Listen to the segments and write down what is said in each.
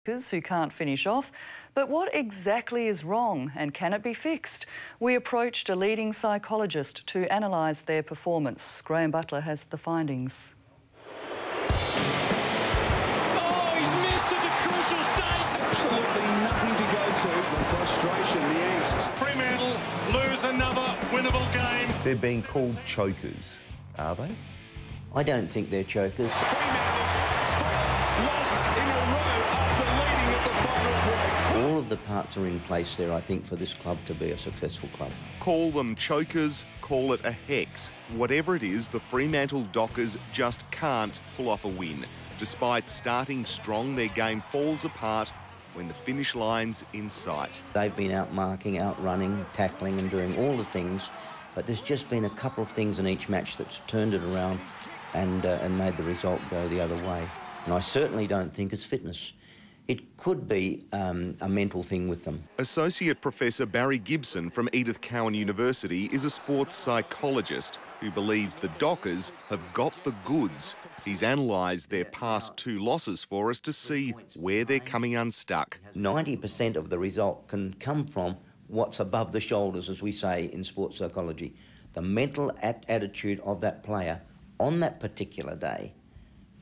who can't finish off. But what exactly is wrong and can it be fixed? We approached a leading psychologist to analyse their performance. Graham Butler has the findings. Oh, he's missed at the crucial stage. Absolutely nothing to go to. The frustration, the angst. Fremantle lose another winnable game. They're being called chokers, are they? I don't think they're chokers. Fremantle's loss in a row after leading at the final break. All of the parts are in place there, I think, for this club to be a successful club. Call them chokers, call it a hex. Whatever it is, the Fremantle Dockers just can't pull off a win. Despite starting strong, their game falls apart when the finish line's in sight. They've been out marking, out running, tackling and doing all the things, but there's just been a couple of things in each match that's turned it around and made the result go the other way. And I certainly don't think it's fitness. It could be a mental thing with them. Associate Professor Barry Gibson from Edith Cowan University is a sports psychologist who believes the Dockers have got the goods. He's analysed their past 2 losses for us to see where they're coming unstuck. 90% of the result can come from what's above the shoulders, as we say in sports psychology. The mental attitude of that player on that particular day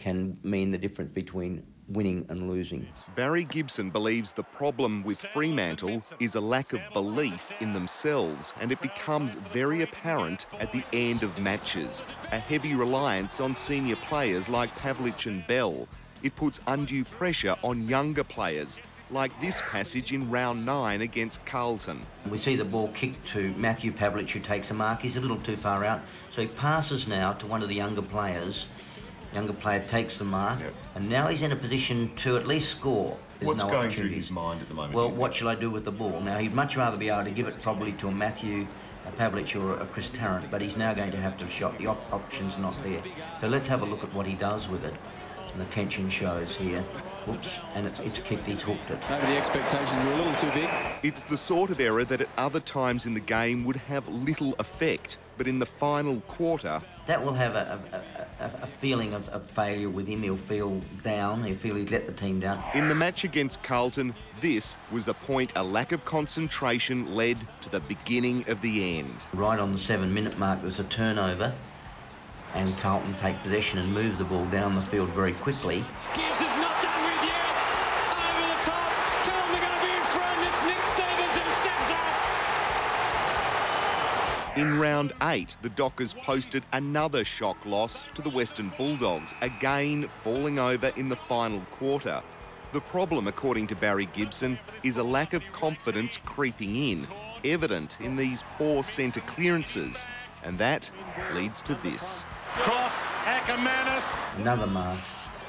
can mean the difference between winning and losing. Barry Gibson believes the problem with Fremantle is a lack of belief in themselves, and it becomes very apparent at the end of matches. A heavy reliance on senior players like Pavlich and Bell. It puts undue pressure on younger players, like this passage in round 9 against Carlton. We see the ball kicked to Matthew Pavlich, who takes a mark. He's a little too far out, so he passes now to one of the younger players. Younger player takes the mark, and now he's in a position to at least score. What's going through his mind at the moment? Well, what shall I do with the ball? Now, he'd much rather be able to give it probably to a Matthew Pavlich or a Chris Tarrant, but he's now going to have to shot. The option's not there. So let's have a look at what he does with it. And the tension shows here. Whoops, and it's kicked, he's hooked it. Maybe the expectations were a little too big. It's the sort of error that at other times in the game would have little effect, but in the final quarter... That will have a feeling of failure with him. He'll feel down, he'll feel he's let the team down. In the match against Carlton, this was the point a lack of concentration led to the beginning of the end. Right on the 7-minute mark, there's a turnover, and Carlton take possession and move the ball down the field very quickly. Gibbs is not done with yet. Over the top. Carlton are going to be in front. It's Nick Stevens who steps up. In round 8, the Dockers posted another shock loss to the Western Bulldogs, again falling over in the final quarter. The problem, according to Barry Gibson, is a lack of confidence creeping in, evident in these poor centre clearances, and that leads to this. Cross, Ackermanis. Another mark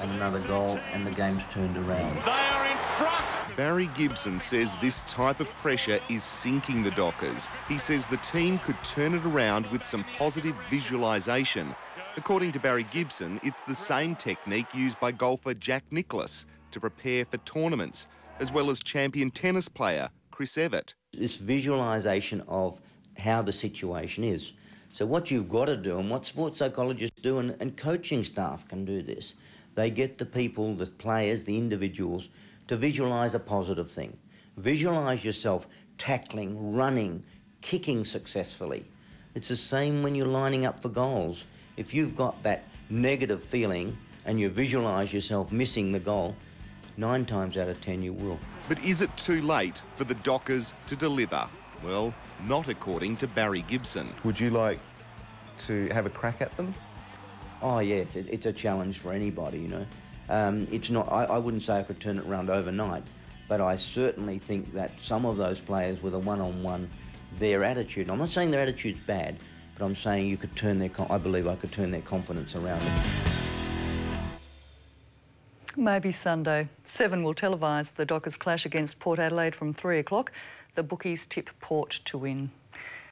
and another goal, and the game's turned around. They are in front. Barry Gibson says this type of pressure is sinking the Dockers. He says the team could turn it around with some positive visualisation. According to Barry Gibson, it's the same technique used by golfer Jack Nicklaus to prepare for tournaments, as well as champion tennis player Chris Evert. This visualisation of how the situation is. So what you've got to do, and what sports psychologists do, and coaching staff can do this, they get the people, the players, the individuals, to visualise a positive thing. Visualise yourself tackling, running, kicking successfully. It's the same when you're lining up for goals. If you've got that negative feeling and you visualise yourself missing the goal, 9 times out of 10 you will. But is it too late for the Dockers to deliver? Well, not according to Barry Gibson. Would you like to have a crack at them? Oh yes, it's a challenge for anybody, you know. It's not. I wouldn't say I could turn it around overnight, but I certainly think that some of those players with a one-on-one, their attitude. I'm not saying their attitude's bad, but I'm saying you could turn their. I believe I could turn their confidence around. Maybe Sunday. 7 will televise the Dockers clash against Port Adelaide from 3 o'clock. The bookies tip Port to win.